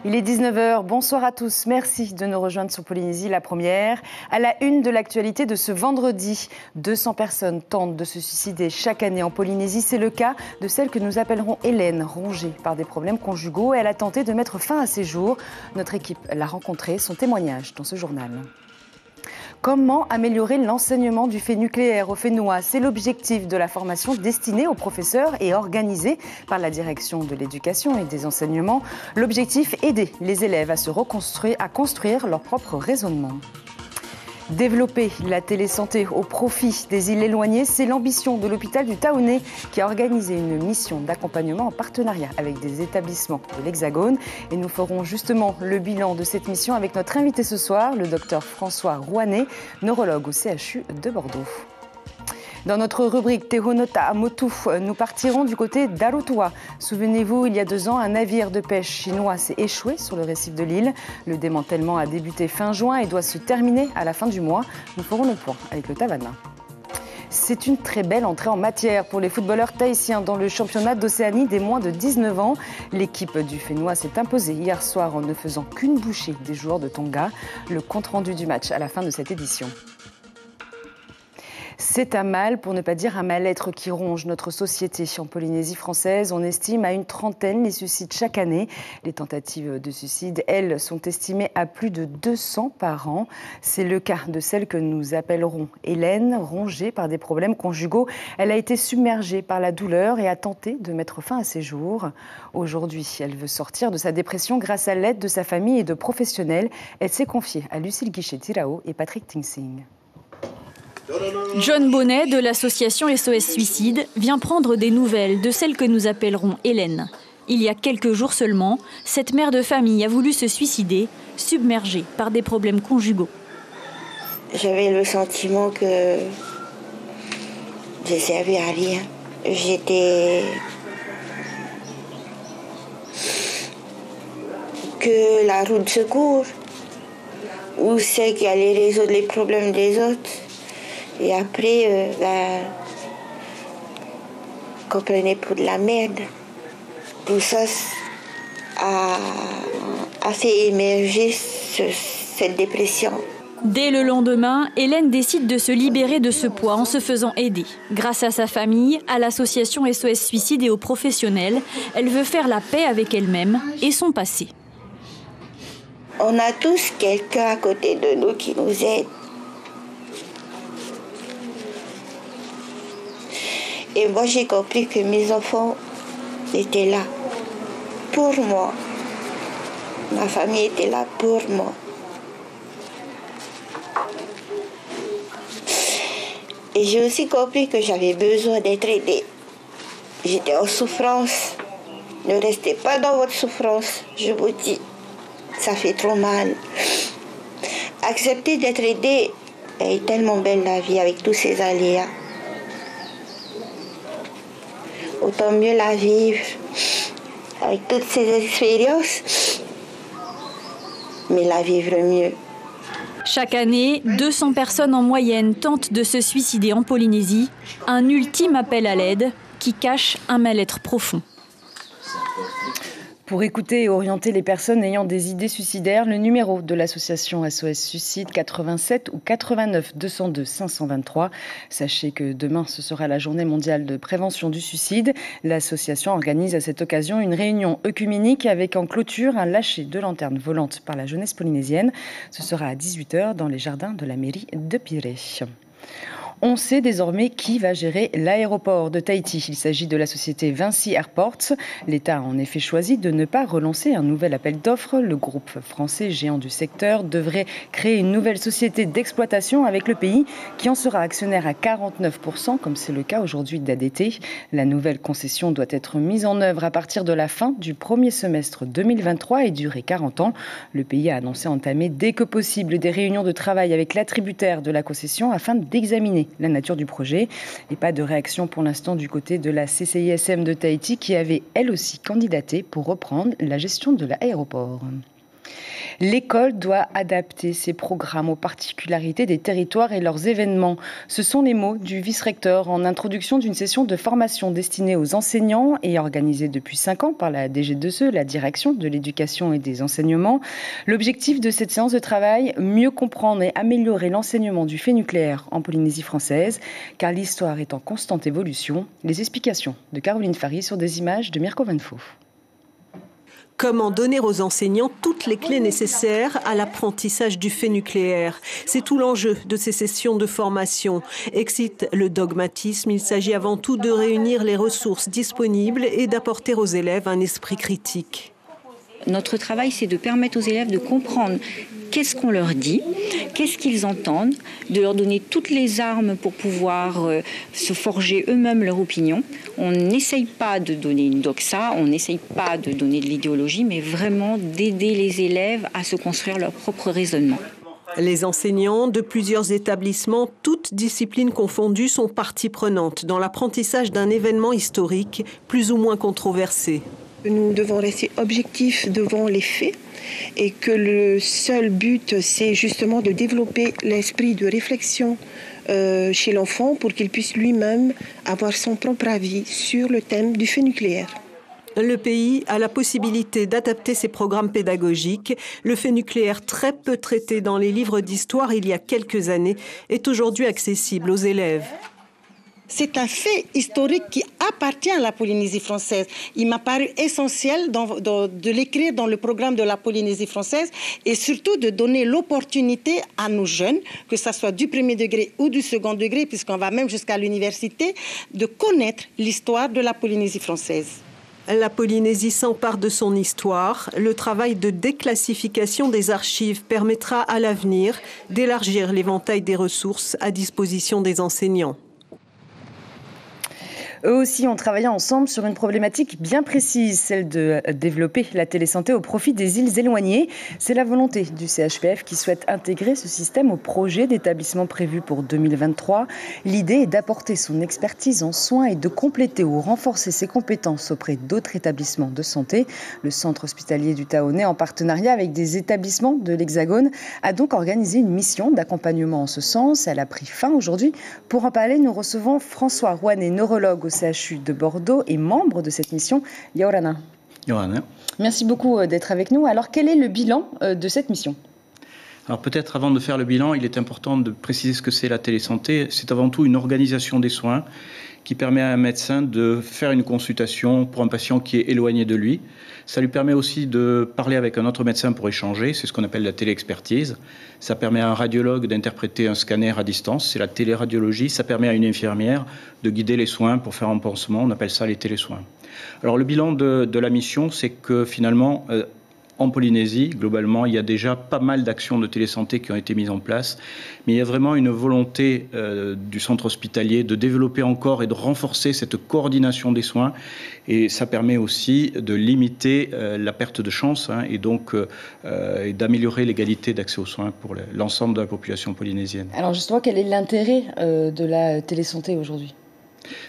Il est 19 h, bonsoir à tous, merci de nous rejoindre sur Polynésie, la première. À la une de l'actualité de ce vendredi, 200 personnes tentent de se suicider chaque année en Polynésie. C'est le cas de celle que nous appellerons Hélène, rongée par des problèmes conjugaux. Elle a tenté de mettre fin à ses jours. Notre équipe l'a rencontrée, son témoignage dans ce journal. Comment améliorer l'enseignement du fait nucléaire au Fénois? C'est l'objectif de la formation destinée aux professeurs et organisée par la direction de l'éducation et des enseignements. L'objectif, aider les élèves à se reconstruire, à construire leur propre raisonnement. Développer la télésanté au profit des îles éloignées, c'est l'ambition de l'hôpital du Taounais qui a organisé une mission d'accompagnement en partenariat avec des établissements de l'Hexagone. Et nous ferons justement le bilan de cette mission avec notre invité ce soir, le docteur François Rouanet, neurologue au CHU de Bordeaux. Dans notre rubrique Tehonota Motu, nous partirons du côté d'Arotua. Souvenez-vous, il y a 2 ans, un navire de pêche chinois s'est échoué sur le récif de l'île. Le démantèlement a débuté fin juin et doit se terminer à la fin du mois. Nous ferons le point avec le Tavana. C'est une très belle entrée en matière pour les footballeurs tahitiens dans le championnat d'Océanie des moins de 19 ans. L'équipe du Fénois s'est imposée hier soir en ne faisant qu'une bouchée des joueurs de Tonga. Le compte-rendu du match à la fin de cette édition. C'est un mal, pour ne pas dire un mal-être qui ronge notre société. En Polynésie française, on estime à une trentaine les suicides chaque année. Les tentatives de suicide, elles, sont estimées à plus de 200 par an. C'est le cas de celle que nous appellerons Hélène, rongée par des problèmes conjugaux. Elle a été submergée par la douleur et a tenté de mettre fin à ses jours. Aujourd'hui, elle veut sortir de sa dépression grâce à l'aide de sa famille et de professionnels. Elle s'est confiée à Lucille Guichet-Tirao et Patrick Tingsing. John Bonnet de l'association SOS Suicide vient prendre des nouvelles de celle que nous appellerons Hélène. Il y a quelques jours seulement, cette mère de famille a voulu se suicider, submergée par des problèmes conjugaux. J'avais le sentiment que je ne servais à rien. J'étais que la roue de secours, où c'est qui allait résoudre les problèmes des autres. Et après, qu'on prenait pour de la merde. Tout ça a fait émerger cette dépression. Dès le lendemain, Hélène décide de se libérer de ce poids en se faisant aider. Grâce à sa famille, à l'association SOS Suicide et aux professionnels, elle veut faire la paix avec elle-même et son passé. On a tous quelqu'un à côté de nous qui nous aide. Et moi, j'ai compris que mes enfants étaient là pour moi. Ma famille était là pour moi. Et j'ai aussi compris que j'avais besoin d'être aidée. J'étais en souffrance. Ne restez pas dans votre souffrance, je vous dis. Ça fait trop mal. Accepter d'être aidée. Elle est tellement belle la vie avec tous ses aléas. Autant mieux la vivre avec toutes ces expériences, mais la vivre mieux. Chaque année, 200 personnes en moyenne tentent de se suicider en Polynésie. Un ultime appel à l'aide qui cache un mal-être profond. Pour écouter et orienter les personnes ayant des idées suicidaires, le numéro de l'association SOS Suicide 87 ou 89 202 523. Sachez que demain, ce sera la journée mondiale de prévention du suicide. L'association organise à cette occasion une réunion œcuménique avec en clôture un lâcher de lanternes volantes par la jeunesse polynésienne. Ce sera à 18 h dans les jardins de la mairie de Pirée. On sait désormais qui va gérer l'aéroport de Tahiti. Il s'agit de la société Vinci Airports. L'État a en effet choisi de ne pas relancer un nouvel appel d'offres. Le groupe français géant du secteur devrait créer une nouvelle société d'exploitation avec le pays qui en sera actionnaire à 49%, comme c'est le cas aujourd'hui d'ADT. La nouvelle concession doit être mise en œuvre à partir de la fin du premier semestre 2023 et durer 40 ans. Le pays a annoncé entamer dès que possible des réunions de travail avec l'attributaire de la concession afin d'examiner la nature du projet. Et pas de réaction pour l'instant du côté de la CCISM de Tahiti qui avait elle aussi candidaté pour reprendre la gestion de l'aéroport. L'école doit adapter ses programmes aux particularités des territoires et leurs événements. Ce sont les mots du vice-recteur en introduction d'une session de formation destinée aux enseignants et organisée depuis 5 ans par la DG2E, la Direction de l'éducation et des enseignements. L'objectif de cette séance de travail, mieux comprendre et améliorer l'enseignement du fait nucléaire en Polynésie française, car l'histoire est en constante évolution. Les explications de Caroline Fary sur des images de Mirko Van Foof. Comment donner aux enseignants toutes les clés nécessaires à l'apprentissage du fait nucléaire? C'est tout l'enjeu de ces sessions de formation. Excite le dogmatisme, il s'agit avant tout de réunir les ressources disponibles et d'apporter aux élèves un esprit critique. Notre travail, c'est de permettre aux élèves de comprendre qu'est-ce qu'on leur dit, qu'est-ce qu'ils entendent, de leur donner toutes les armes pour pouvoir se forger eux-mêmes leur opinion. On n'essaye pas de donner une doxa, on n'essaye pas de donner de l'idéologie, mais vraiment d'aider les élèves à se construire leur propre raisonnement. Les enseignants de plusieurs établissements, toutes disciplines confondues, sont partie prenante dans l'apprentissage d'un événement historique plus ou moins controversé. Nous devons rester objectifs devant les faits et que le seul but, c'est justement de développer l'esprit de réflexion chez l'enfant pour qu'il puisse lui-même avoir son propre avis sur le thème du fait nucléaire. Le pays a la possibilité d'adapter ses programmes pédagogiques. Le fait nucléaire, très peu traité dans les livres d'histoire il y a quelques années, est aujourd'hui accessible aux élèves. C'est un fait historique qui appartient à la Polynésie française. Il m'a paru essentiel de l'écrire dans le programme de la Polynésie française et surtout de donner l'opportunité à nos jeunes, que ce soit du premier degré ou du second degré, puisqu'on va même jusqu'à l'université, de connaître l'histoire de la Polynésie française. La Polynésie s'empare de son histoire. Le travail de déclassification des archives permettra à l'avenir d'élargir l'éventail des ressources à disposition des enseignants. Eux aussi ont travaillé ensemble sur une problématique bien précise, celle de développer la télésanté au profit des îles éloignées. C'est la volonté du CHPF qui souhaite intégrer ce système au projet d'établissement prévu pour 2023. L'idée est d'apporter son expertise en soins et de compléter ou renforcer ses compétences auprès d'autres établissements de santé. Le centre hospitalier du Taonais, en partenariat avec des établissements de l'Hexagone, a donc organisé une mission d'accompagnement en ce sens. Elle a pris fin aujourd'hui. Pour en parler, nous recevons François Rouanet, neurologue au CHU de Bordeaux et membre de cette mission. Yaorana. Merci beaucoup d'être avec nous. Alors, quel est le bilan de cette mission ? Alors peut-être avant de faire le bilan, il est important de préciser ce que c'est la télésanté. C'est avant tout une organisation des soins qui permet à un médecin de faire une consultation pour un patient qui est éloigné de lui. Ça lui permet aussi de parler avec un autre médecin pour échanger, c'est ce qu'on appelle la téléexpertise. Ça permet à un radiologue d'interpréter un scanner à distance, c'est la téléradiologie. Ça permet à une infirmière de guider les soins pour faire un pansement, on appelle ça les télésoins. Alors le bilan de la mission, c'est que finalement, en Polynésie, globalement, il y a déjà pas mal d'actions de télésanté qui ont été mises en place, mais il y a vraiment une volonté du centre hospitalier de développer encore et de renforcer cette coordination des soins, et ça permet aussi de limiter la perte de chance et donc et d'améliorer l'égalité d'accès aux soins pour l'ensemble de la population polynésienne. Alors justement, quel est l'intérêt de la télésanté aujourd'hui ?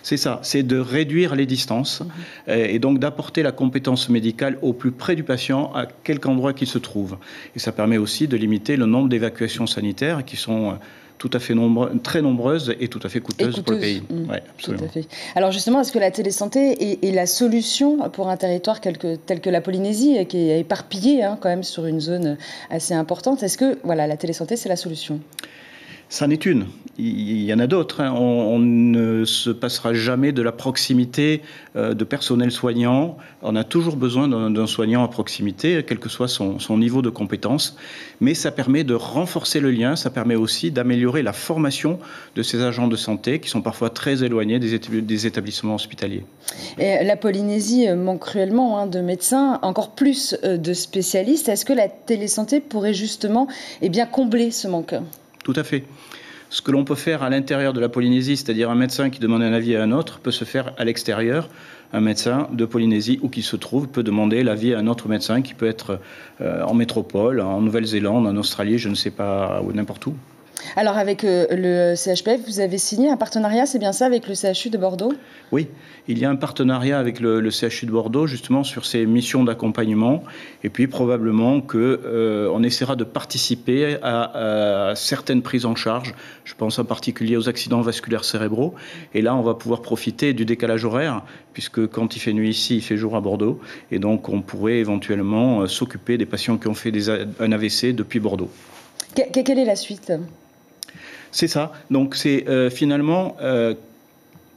C'est ça, c'est de réduire les distances et donc d'apporter la compétence médicale au plus près du patient, à quelque endroit qu'il se trouve. Et ça permet aussi de limiter le nombre d'évacuations sanitaires qui sont tout à fait très nombreuses et tout à fait coûteuses pour le pays. Ouais, absolument. Tout à fait. Alors justement, est-ce que la télésanté est la solution pour un territoire tel que la Polynésie, qui est éparpillé quand même sur une zone assez importante? Est-ce que la télésanté, c'est la solution ? Ça n'est une. Il y en a d'autres. On ne se passera jamais de la proximité de personnel soignant. On a toujours besoin d'un soignant à proximité, quel que soit son niveau de compétence. Mais ça permet de renforcer le lien. Ça permet aussi d'améliorer la formation de ces agents de santé qui sont parfois très éloignés des établissements hospitaliers. Et la Polynésie manque cruellement de médecins, encore plus de spécialistes. Est-ce que la télésanté pourrait justement combler ce manque ? Tout à fait. Ce que l'on peut faire à l'intérieur de la Polynésie, c'est-à-dire un médecin qui demande un avis à un autre, peut se faire à l'extérieur. Un médecin de Polynésie, où qu'il se trouve, peut demander l'avis à un autre médecin qui peut être en métropole, en Nouvelle-Zélande, en Australie, je ne sais pas, ou n'importe où. Alors avec le CHPF, vous avez signé un partenariat, c'est bien ça, avec le CHU de Bordeaux? Oui, il y a un partenariat avec le CHU de Bordeaux justement sur ces missions d'accompagnement et puis probablement qu'on essaiera de participer à certaines prises en charge. Je pense en particulier aux accidents vasculaires cérébraux et là on va pouvoir profiter du décalage horaire puisque quand il fait nuit ici, il fait jour à Bordeaux et donc on pourrait éventuellement s'occuper des patients qui ont fait un AVC depuis Bordeaux. Quelle est la suite? C'est ça. Donc c'est finalement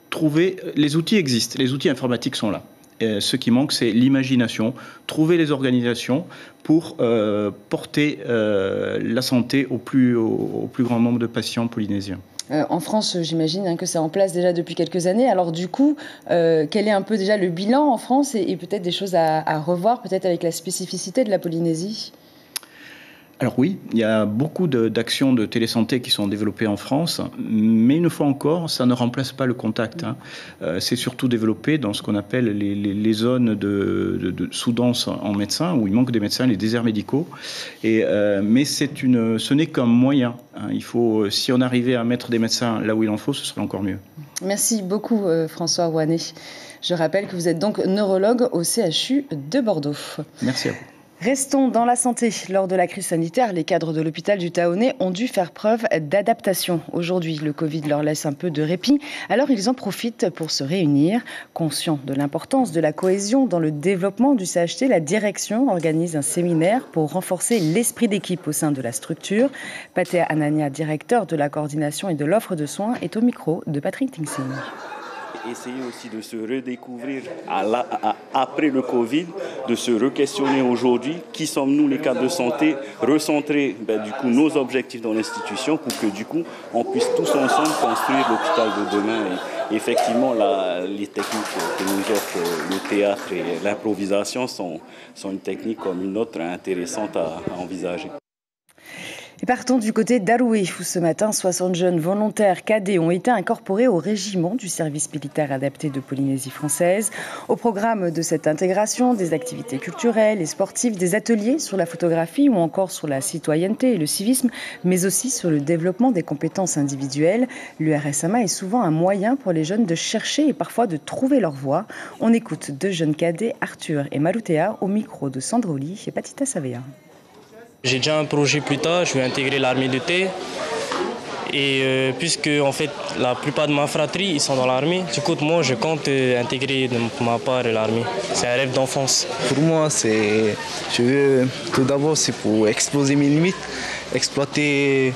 trouver... Les outils existent, les outils informatiques sont là. Ce qui manque, c'est l'imagination, trouver les organisations pour porter la santé au plus grand nombre de patients polynésiens. En France, j'imagine que c'est en place déjà depuis quelques années. Alors du coup, quel est un peu déjà le bilan en France et peut-être des choses à revoir, peut-être avec la spécificité de la Polynésie? Alors oui, il y a beaucoup d'actions de télésanté qui sont développées en France, mais une fois encore, ça ne remplace pas le contact. C'est surtout développé dans ce qu'on appelle les zones de sous-dense en médecins, où il manque des médecins, les déserts médicaux. Mais ce n'est qu'un moyen. Il faut, si on arrivait à mettre des médecins là où il en faut, ce serait encore mieux. Merci beaucoup François Rouanet. Je rappelle que vous êtes donc neurologue au CHU de Bordeaux. Merci à vous. Restons dans la santé. Lors de la crise sanitaire, les cadres de l'hôpital du Taonais ont dû faire preuve d'adaptation. Aujourd'hui, le Covid leur laisse un peu de répit, alors ils en profitent pour se réunir. Conscient de l'importance de la cohésion dans le développement du CHT, la direction organise un séminaire pour renforcer l'esprit d'équipe au sein de la structure. Pathé Anania, directeur de la coordination et de l'offre de soins, est au micro de Patrick Tingsing. Essayer aussi de se redécouvrir après le Covid, de se re-questionner aujourd'hui, qui sommes-nous les cadres de santé, recentrer du coup nos objectifs dans l'institution pour que du coup on puisse tous ensemble construire l'hôpital de demain. Et effectivement, les techniques que nous offre le théâtre et l'improvisation sont une technique comme une autre intéressante à envisager. Et partons du côté d'Aroué, où ce matin, 60 jeunes volontaires cadets ont été incorporés au régiment du service militaire adapté de Polynésie française. Au programme de cette intégration, des activités culturelles et sportives, des ateliers sur la photographie ou encore sur la citoyenneté et le civisme, mais aussi sur le développement des compétences individuelles. L'URSAMA est souvent un moyen pour les jeunes de chercher et parfois de trouver leur voie. On écoute deux jeunes cadets, Arthur et Malutea, au micro de Sandroli et Patita Savea. J'ai déjà un projet plus tard, je vais intégrer l'armée de terre. Et puisque en fait la plupart de ma fratrie ils sont dans l'armée, du coup moi je compte intégrer de ma part l'armée. C'est un rêve d'enfance. Pour moi je veux tout d'abord c'est pour exploser mes limites, exploiter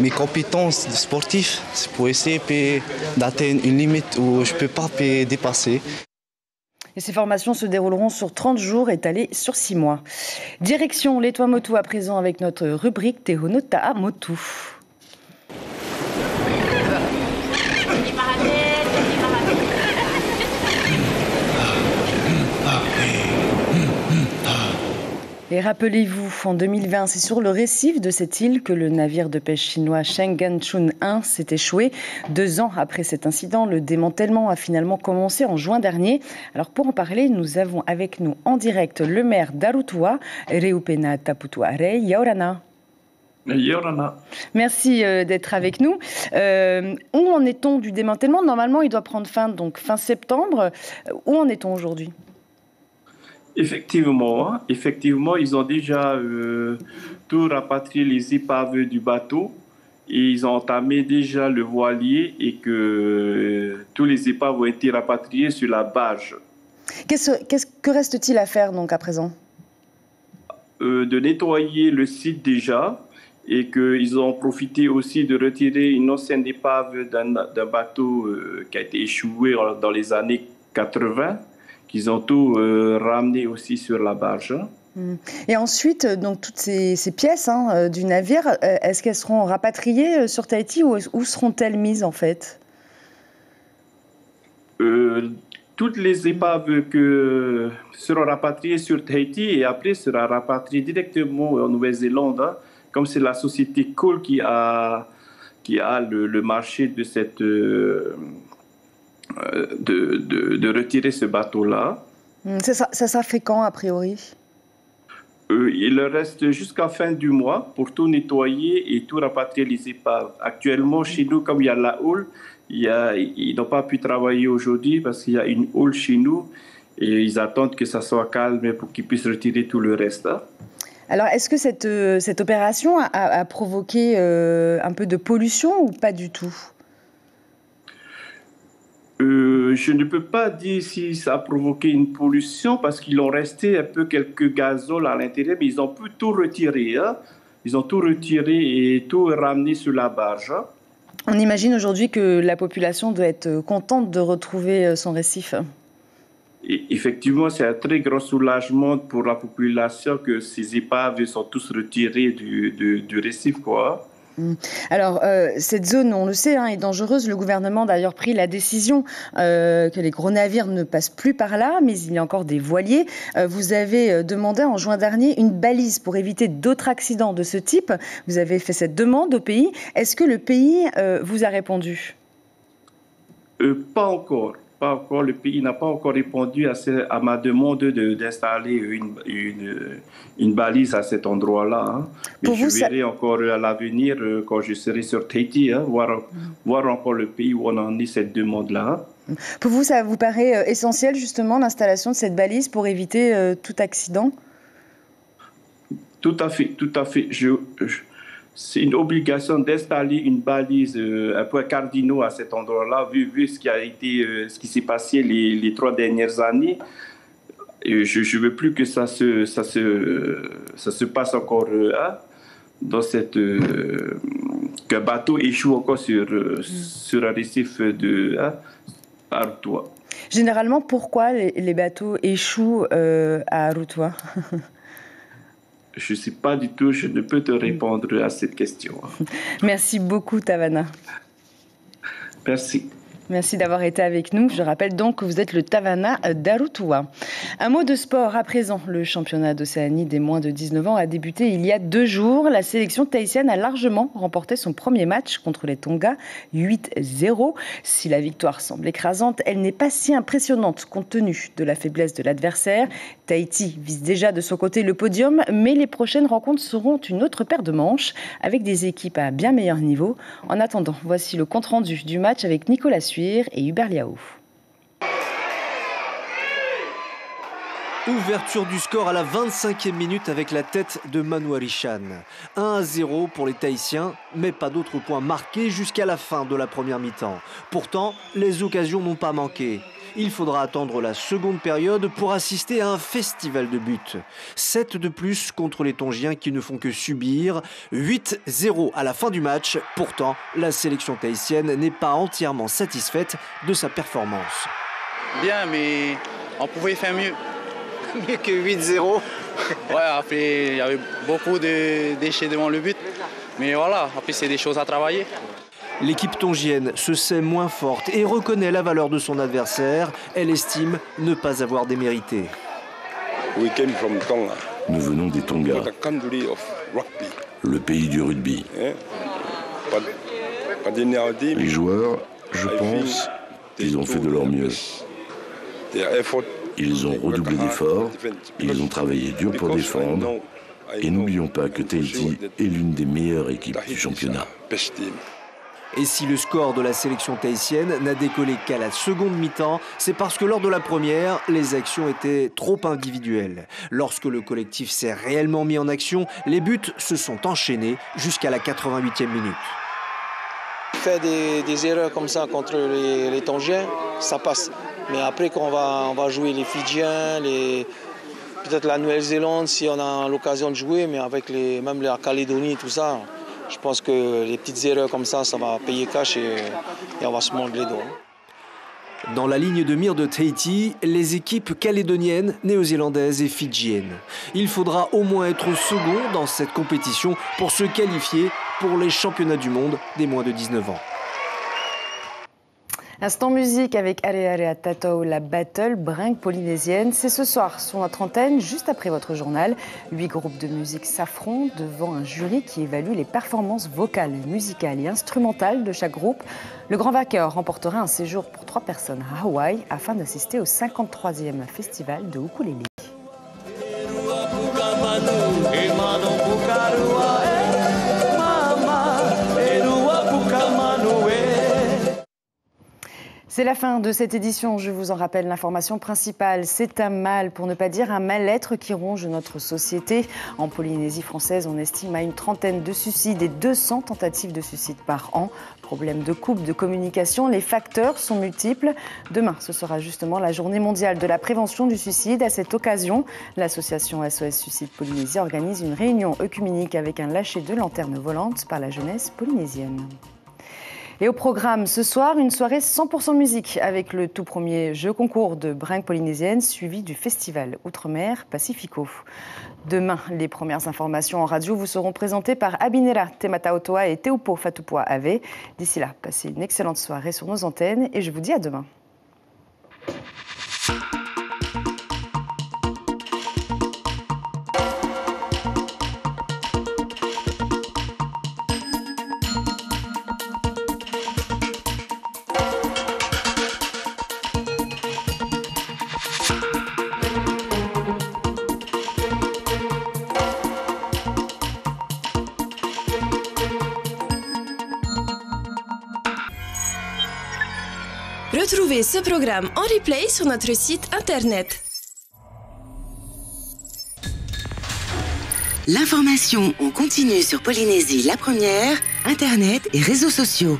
mes compétences sportives, c'est pour essayer d'atteindre une limite où je ne peux pas dépasser. Et ces formations se dérouleront sur 30 jours, étalées sur 6 mois. Direction les Tuamotu à présent avec notre rubrique Tehono Ta'amotu. Et rappelez-vous, en 2020, c'est sur le récif de cette île que le navire de pêche chinois Shenganchun 1 s'est échoué. 2 ans après cet incident, le démantèlement a finalement commencé en juin dernier. Alors pour en parler, nous avons avec nous en direct le maire d'Arutua, Reupena Taputuare Yaorana. Yaorana. Merci d'être avec nous. Où en est-on du démantèlement? Normalement, il doit prendre fin, donc fin septembre. Où en est-on aujourd'hui? Effectivement, ils ont déjà tout rapatrié les épaves du bateau et ils ont entamé déjà le voilier et que tous les épaves ont été rapatriés sur la barge. Que reste-t-il à faire donc à présent? De nettoyer le site déjà et qu'ils ont profité aussi de retirer une ancienne épave d'un bateau qui a été échoué dans les années 80. Qu'ils ont tout ramené aussi sur la barge. Et ensuite, donc toutes ces pièces du navire, est-ce qu'elles seront rapatriées sur Tahiti ou où seront-elles mises en fait? Toutes les épaves seront rapatriées sur Tahiti et après seront rapatriées directement en Nouvelle-Zélande, comme c'est la société Cole qui a le marché de cette... De retirer ce bateau-là. Ça sera fait quand, a priori? Il leur reste jusqu'à fin du mois pour tout nettoyer et tout rapatrier les épaves. Actuellement, chez nous, comme il y a la houle, ils n'ont pas pu travailler aujourd'hui parce qu'il y a une houle chez nous et ils attendent que ça soit calme pour qu'ils puissent retirer tout le reste. Alors, est-ce que cette opération a provoqué un peu de pollution ou pas du tout ? Je ne peux pas dire si ça a provoqué une pollution parce qu'il en restait un peu quelques gazoles à l'intérieur, mais ils ont pu tout retirer. Ils ont tout retiré et tout ramené sur la barge. On imagine aujourd'hui que la population doit être contente de retrouver son récif. Et effectivement, c'est un très grand soulagement pour la population que ces épaves sont tous retirées du récif, quoi. Alors, cette zone, on le sait, est dangereuse. Le gouvernement a d'ailleurs pris la décision que les gros navires ne passent plus par là, mais il y a encore des voiliers. Vous avez demandé en juin dernier une balise pour éviter d'autres accidents de ce type. Vous avez fait cette demande au pays. Est-ce que le pays vous a répondu ? Pas encore. Pas encore. Le pays n'a pas encore répondu à ma demande d'installer une balise à cet endroit-là. Mais je verrai encore à l'avenir, quand je serai sur Tahiti, voir encore le pays où on en est cette demande-là. Pour vous, ça vous paraît essentiel, justement, l'installation de cette balise pour éviter tout accident ? Tout à fait, tout à fait. C'est une obligation d'installer une balise, un point cardinal à cet endroit-là, vu ce qui s'est passé les 3 dernières années. Et je veux plus que ça se passe encore dans qu'un bateau échoue encore sur un récif à Arutwa. Généralement, pourquoi les bateaux échouent à Arutwa ? Je ne sais pas du tout, je ne peux te répondre à cette question. Merci beaucoup, Tavana. Merci. Merci d'avoir été avec nous. Je rappelle donc que vous êtes le Tavana d'Arutwa. Un mot de sport à présent. Le championnat d'Océanie des moins de 19 ans a débuté il y a 2 jours. La sélection tahitienne a largement remporté son premier match contre les Tonga, 8-0. Si la victoire semble écrasante, elle n'est pas si impressionnante compte tenu de la faiblesse de l'adversaire. Tahiti vise déjà de son côté le podium, mais les prochaines rencontres seront une autre paire de manches avec des équipes à bien meilleur niveau. En attendant, voici le compte-rendu du match avec Nicolas Suire et Hubert Liaou. Ouverture du score à la 25e minute avec la tête de Manu Arishan. 1-0 pour les Tahitiens, mais pas d'autres points marqués jusqu'à la fin de la première mi-temps. Pourtant, les occasions n'ont pas manqué. Il faudra attendre la seconde période pour assister à un festival de buts. 7 de plus contre les Tongiens qui ne font que subir. 8-0 à la fin du match. Pourtant, la sélection tahitienne n'est pas entièrement satisfaite de sa performance. Bien, mais on pouvait faire mieux. Mieux que 8-0. Ouais, après, il y avait beaucoup de déchets devant le but. Mais voilà, après, c'est des choses à travailler. L'équipe tongienne se sait moins forte et reconnaît la valeur de son adversaire. Elle estime ne pas avoir démérité. Nous venons des Tonga, le pays du rugby. Les joueurs, je pense, ils ont fait de leur mieux. Ils ont redoublé d'efforts, ils ont travaillé dur pour défendre. Et n'oublions pas que Tahiti est l'une des meilleures équipes du championnat. Et si le score de la sélection tahitienne n'a décollé qu'à la seconde mi-temps, c'est parce que lors de la première, les actions étaient trop individuelles. Lorsque le collectif s'est réellement mis en action, les buts se sont enchaînés jusqu'à la 88e minute. Faire des erreurs comme ça contre les Tongiens, ça passe. Mais après, quand on va jouer les Fidjiens, peut-être la Nouvelle-Zélande, si on a l'occasion de jouer, mais avec même la Calédonie et tout ça, je pense que les petites erreurs comme ça va payer cash et on va se mordre les doigts. Dans la ligne de mire de Tahiti, les équipes calédoniennes, néo-zélandaises et fidjiennes. Il faudra au moins être second dans cette compétition pour se qualifier pour les championnats du monde des moins de 19 ans. Instant musique avec Ale Ale Tatou, la battle bringue polynésienne. C'est ce soir sur notre antenne, juste après votre journal. 8 groupes de musique s'affrontent devant un jury qui évalue les performances vocales, musicales et instrumentales de chaque groupe. Le grand vainqueur remportera un séjour pour 3 personnes à Hawaï afin d'assister au 53e festival de ukulélé. C'est la fin de cette édition. Je vous en rappelle l'information principale. C'est un mal, pour ne pas dire un mal-être qui ronge notre société. En Polynésie française, on estime à une trentaine de suicides et 200 tentatives de suicide par an. Problèmes de couple, de communication, les facteurs sont multiples. Demain, ce sera justement la journée mondiale de la prévention du suicide. À cette occasion, l'association SOS Suicide Polynésie organise une réunion œcuménique avec un lâcher de lanternes volantes par la jeunesse polynésienne. Et au programme ce soir, une soirée 100% musique avec le tout premier jeu concours de bringue polynésienne suivi du festival Outre-mer Pacifico. Demain, les premières informations en radio vous seront présentées par Abinera Temataotoa et Teupo Fatupua Ave. D'ici là, passez une excellente soirée sur nos antennes et je vous dis à demain. Retrouvez ce programme en replay sur notre site internet. L'information en continu sur Polynésie la première, internet et réseaux sociaux.